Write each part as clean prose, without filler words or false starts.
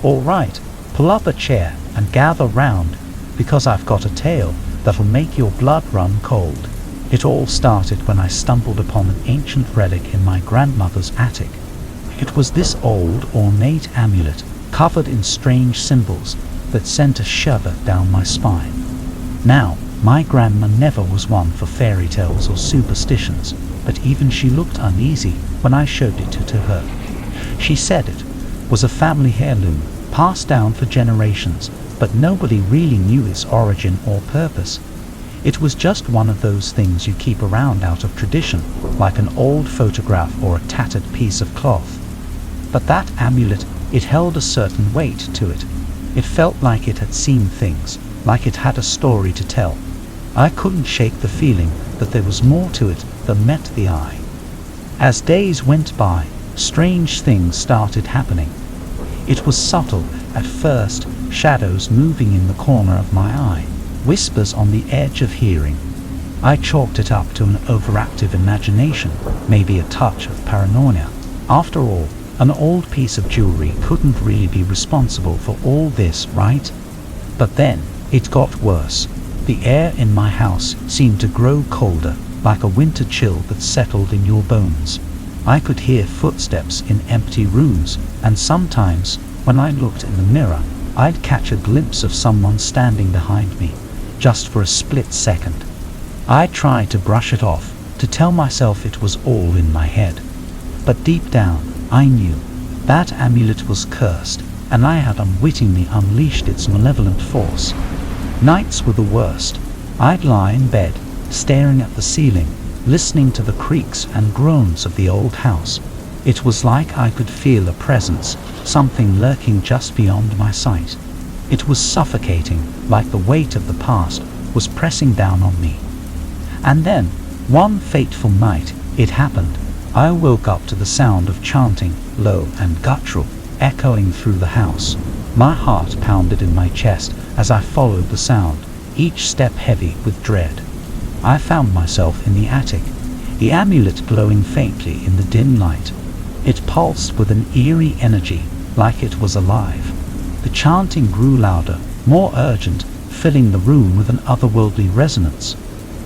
"All right, pull up a chair and gather round, because I've got a tale that'll make your blood run cold." It all started when I stumbled upon an ancient relic in my grandmother's attic. It was this old, ornate amulet, covered in strange symbols, that sent a shiver down my spine. Now, my grandma never was one for fairy tales or superstitions, but even she looked uneasy when I showed it to her. She said it was a family heirloom, passed down for generations, but nobody really knew its origin or purpose. It was just one of those things you keep around out of tradition, like an old photograph or a tattered piece of cloth. But that amulet, it held a certain weight to it. It felt like it had seen things, like it had a story to tell. I couldn't shake the feeling that there was more to it than met the eye. As days went by, strange things started happening. It was subtle at first, shadows moving in the corner of my eye, whispers on the edge of hearing. I chalked it up to an overactive imagination, maybe a touch of paranoia. After all, an old piece of jewelry couldn't really be responsible for all this, right? But then, it got worse. The air in my house seemed to grow colder, like a winter chill that settled in your bones. I could hear footsteps in empty rooms, and sometimes, when I looked in the mirror, I'd catch a glimpse of someone standing behind me, just for a split second. I tried to brush it off, to tell myself it was all in my head. But deep down, I knew that amulet was cursed, and I had unwittingly unleashed its malevolent force. Nights were the worst. I'd lie in bed, staring at the ceiling, listening to the creaks and groans of the old house. It was like I could feel a presence, something lurking just beyond my sight. It was suffocating, like the weight of the past was pressing down on me. And then, one fateful night, it happened. I woke up to the sound of chanting, low and guttural, echoing through the house. My heart pounded in my chest as I followed the sound, each step heavy with dread. I found myself in the attic, the amulet glowing faintly in the dim light. It pulsed with an eerie energy, like it was alive. The chanting grew louder, more urgent, filling the room with an otherworldly resonance.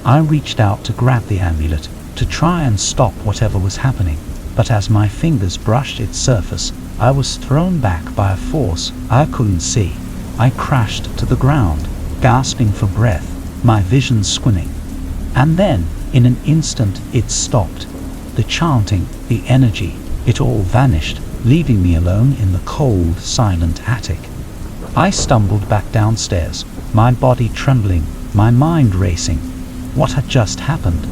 I reached out to grab the amulet, to try and stop whatever was happening, but as my fingers brushed its surface, I was thrown back by a force I couldn't see. I crashed to the ground, gasping for breath, my vision squinting. And then, in an instant, it stopped. The chanting, the energy, it all vanished, leaving me alone in the cold, silent attic. I stumbled back downstairs, my body trembling, my mind racing. What had just happened?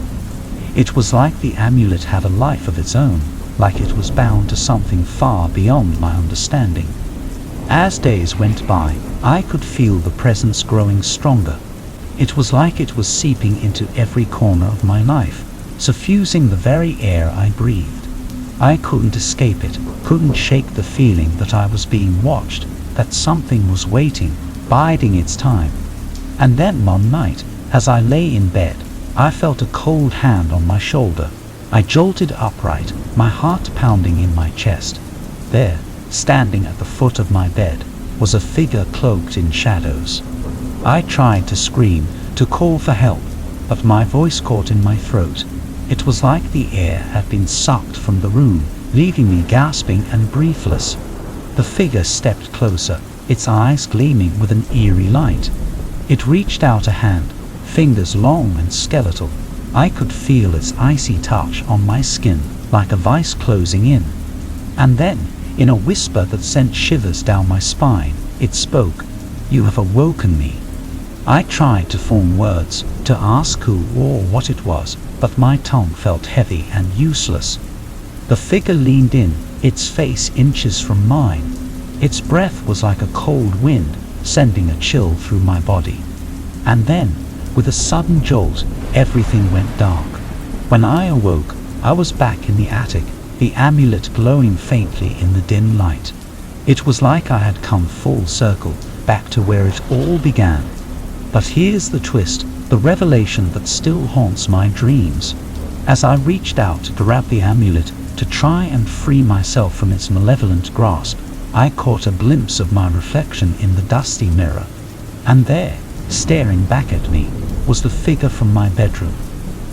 It was like the amulet had a life of its own, like it was bound to something far beyond my understanding. As days went by, I could feel the presence growing stronger. It was like it was seeping into every corner of my life, suffusing the very air I breathed. I couldn't escape it, couldn't shake the feeling that I was being watched, that something was waiting, biding its time. And then one night, as I lay in bed, I felt a cold hand on my shoulder. I jolted upright, my heart pounding in my chest. There, standing at the foot of my bed, was a figure cloaked in shadows. I tried to scream, to call for help, but my voice caught in my throat. It was like the air had been sucked from the room, leaving me gasping and breathless. The figure stepped closer, its eyes gleaming with an eerie light. It reached out a hand, fingers long and skeletal. I could feel its icy touch on my skin, like a vice closing in. And then, in a whisper that sent shivers down my spine, it spoke. "You have awoken me." I tried to form words, to ask who or what it was, but my tongue felt heavy and useless. The figure leaned in, its face inches from mine. Its breath was like a cold wind, sending a chill through my body. And then, with a sudden jolt, everything went dark. When I awoke, I was back in the attic, the amulet glowing faintly in the dim light. It was like I had come full circle, back to where it all began. But here's the twist, the revelation that still haunts my dreams. As I reached out to grab the amulet, to try and free myself from its malevolent grasp, I caught a glimpse of my reflection in the dusty mirror, and there, staring back at me, was the figure from my bedroom.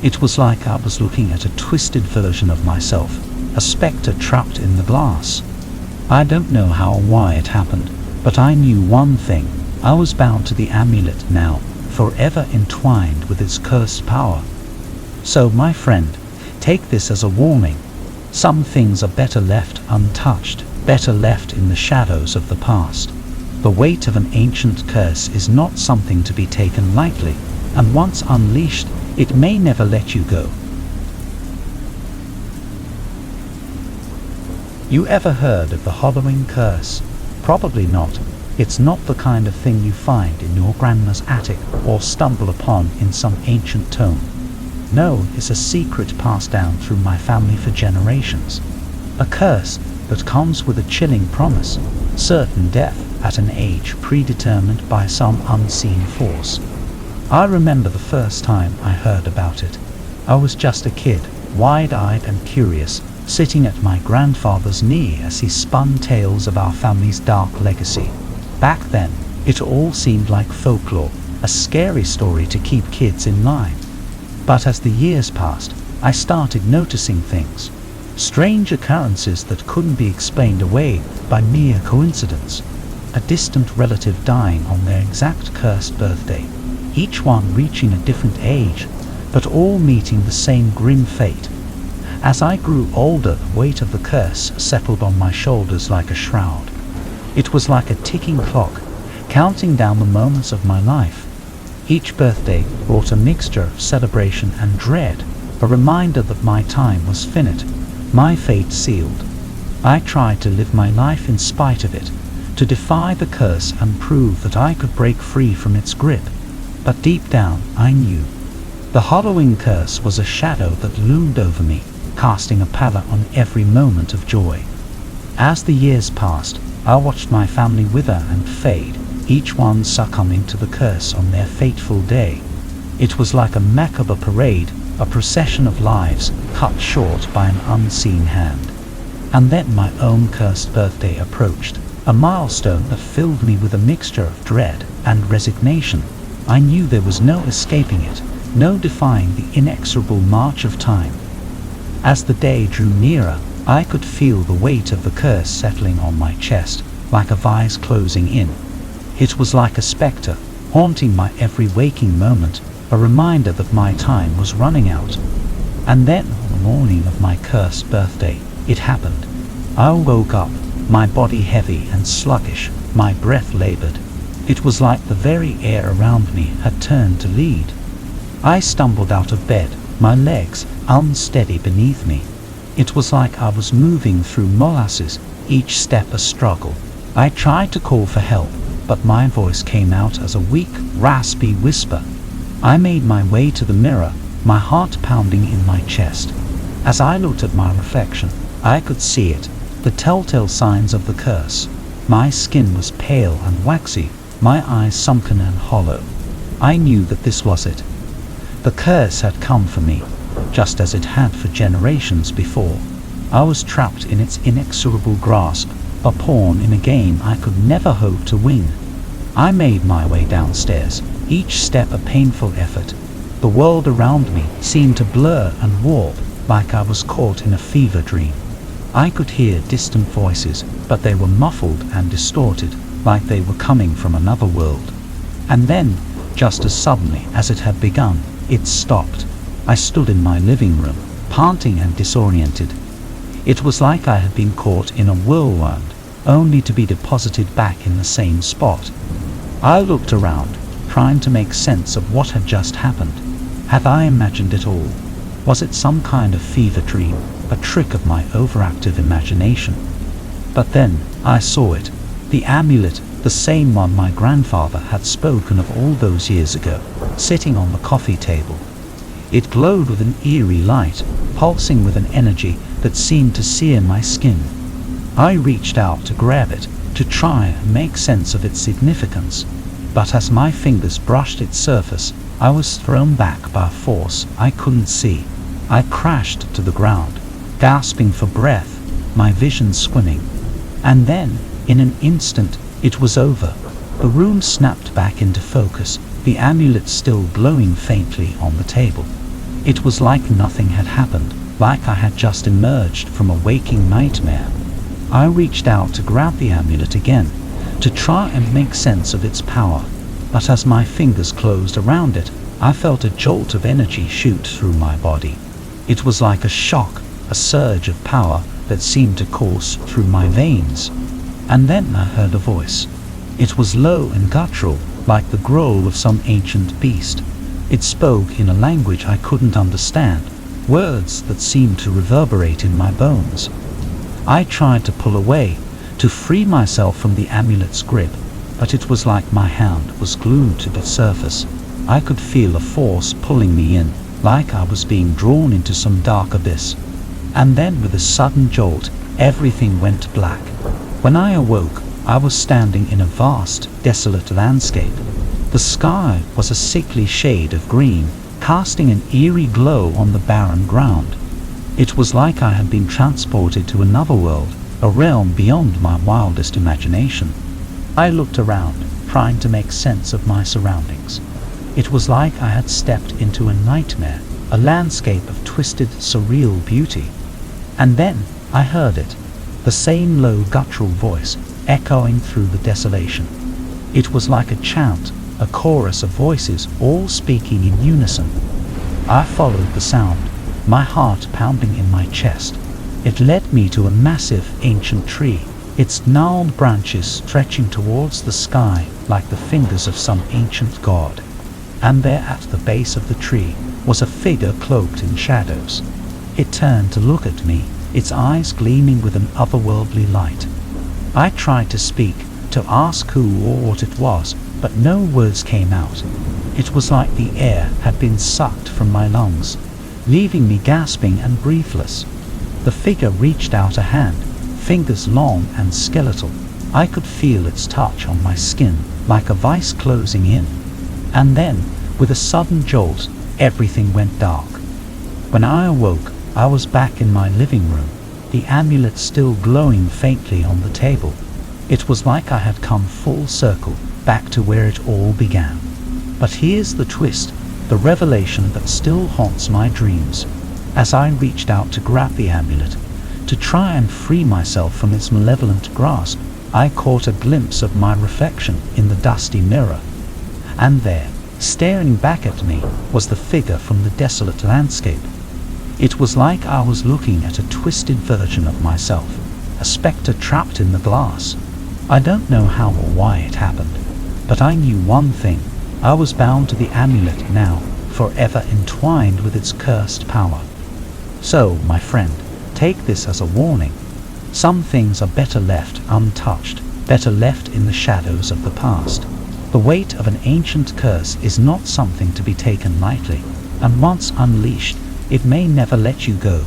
It was like I was looking at a twisted version of myself, a spectre trapped in the glass. I don't know how or why it happened, but I knew one thing: I was bound to the amulet now, forever entwined with its cursed power. So, my friend, take this as a warning. Some things are better left untouched, better left in the shadows of the past. The weight of an ancient curse is not something to be taken lightly, and once unleashed, it may never let you go. You ever heard of the harrowing curse? Probably not. It's not the kind of thing you find in your grandma's attic or stumble upon in some ancient tome. No, it's a secret passed down through my family for generations. A curse that comes with a chilling promise: certain death at an age predetermined by some unseen force. I remember the first time I heard about it. I was just a kid, wide-eyed and curious, sitting at my grandfather's knee as he spun tales of our family's dark legacy. Back then, it all seemed like folklore, a scary story to keep kids in line. But as the years passed, I started noticing things. Strange occurrences that couldn't be explained away by mere coincidence. A distant relative dying on their exact cursed birthday, each one reaching a different age, but all meeting the same grim fate. As I grew older, the weight of the curse settled on my shoulders like a shroud. It was like a ticking clock, counting down the moments of my life. Each birthday brought a mixture of celebration and dread, a reminder that my time was finite, my fate sealed. I tried to live my life in spite of it, to defy the curse and prove that I could break free from its grip. But deep down, I knew. The harrowing curse was a shadow that loomed over me, casting a pallor on every moment of joy. As the years passed, I watched my family wither and fade, each one succumbing to the curse on their fateful day. It was like a macabre parade, a procession of lives cut short by an unseen hand. And then my own cursed birthday approached, a milestone that filled me with a mixture of dread and resignation. I knew there was no escaping it, no defying the inexorable march of time. As the day drew nearer, I could feel the weight of the curse settling on my chest, like a vise closing in. It was like a spectre, haunting my every waking moment, a reminder that my time was running out. And then, on the morning of my cursed birthday, it happened. I woke up, my body heavy and sluggish, my breath labored. It was like the very air around me had turned to lead. I stumbled out of bed, my legs unsteady beneath me. It was like I was moving through molasses, each step a struggle. I tried to call for help, but my voice came out as a weak, raspy whisper. I made my way to the mirror, my heart pounding in my chest. As I looked at my reflection, I could see it, the telltale signs of the curse. My skin was pale and waxy, my eyes sunken and hollow. I knew that this was it. The curse had come for me, just as it had for generations before. I was trapped in its inexorable grasp, a pawn in a game I could never hope to win. I made my way downstairs, each step a painful effort. The world around me seemed to blur and warp, like I was caught in a fever dream. I could hear distant voices, but they were muffled and distorted, like they were coming from another world. And then, just as suddenly as it had begun, it stopped. I stood in my living room, panting and disoriented. It was like I had been caught in a whirlwind, only to be deposited back in the same spot. I looked around, trying to make sense of what had just happened. Had I imagined it all? Was it some kind of fever dream, a trick of my overactive imagination? But then I saw it, the amulet, the same one my grandfather had spoken of all those years ago, sitting on the coffee table. It glowed with an eerie light, pulsing with an energy that seemed to sear my skin. I reached out to grab it, to try and make sense of its significance, but as my fingers brushed its surface, I was thrown back by a force I couldn't see. I crashed to the ground, gasping for breath, my vision swimming. And then, In an instant, it was over. The room snapped back into focus, the amulet still glowing faintly on the table. It was like nothing had happened, like I had just emerged from a waking nightmare. I reached out to grab the amulet again, to try and make sense of its power, but as my fingers closed around it, I felt a jolt of energy shoot through my body. It was like a shock, a surge of power that seemed to course through my veins. And then I heard a voice. It was low and guttural, like the growl of some ancient beast. It spoke in a language I couldn't understand, words that seemed to reverberate in my bones. I tried to pull away, to free myself from the amulet's grip, but it was like my hand was glued to the surface. I could feel a force pulling me in, like I was being drawn into some dark abyss. And then with a sudden jolt, everything went black. When I awoke, I was standing in a vast, desolate landscape. The sky was a sickly shade of green, casting an eerie glow on the barren ground. It was like I had been transported to another world, a realm beyond my wildest imagination. I looked around, trying to make sense of my surroundings. It was like I had stepped into a nightmare, a landscape of twisted, surreal beauty. And then I heard it, the same low, guttural voice echoing through the desolation. It was like a chant, a chorus of voices all speaking in unison. I followed the sound, my heart pounding in my chest. It led me to a massive ancient tree, its gnarled branches stretching towards the sky like the fingers of some ancient god. And there at the base of the tree was a figure cloaked in shadows. It turned to look at me, its eyes gleaming with an otherworldly light. I tried to speak, to ask who or what it was, but no words came out. It was like the air had been sucked from my lungs, leaving me gasping and breathless. The figure reached out a hand, fingers long and skeletal. I could feel its touch on my skin, like a vice closing in. And then, with a sudden jolt, everything went dark. When I awoke, I was back in my living room, the amulet still glowing faintly on the table. It was like I had come full circle, back to where it all began. But here's the twist, the revelation that still haunts my dreams. As I reached out to grab the amulet, to try and free myself from its malevolent grasp, I caught a glimpse of my reflection in the dusty mirror. And there, staring back at me, was the figure from the desolate landscape. It was like I was looking at a twisted version of myself, a spectre trapped in the glass. I don't know how or why it happened, but I knew one thing. I was bound to the amulet now, forever entwined with its cursed power. So, my friend, take this as a warning. Some things are better left untouched, better left in the shadows of the past. The weight of an ancient curse is not something to be taken lightly, and once unleashed, it may never let you go.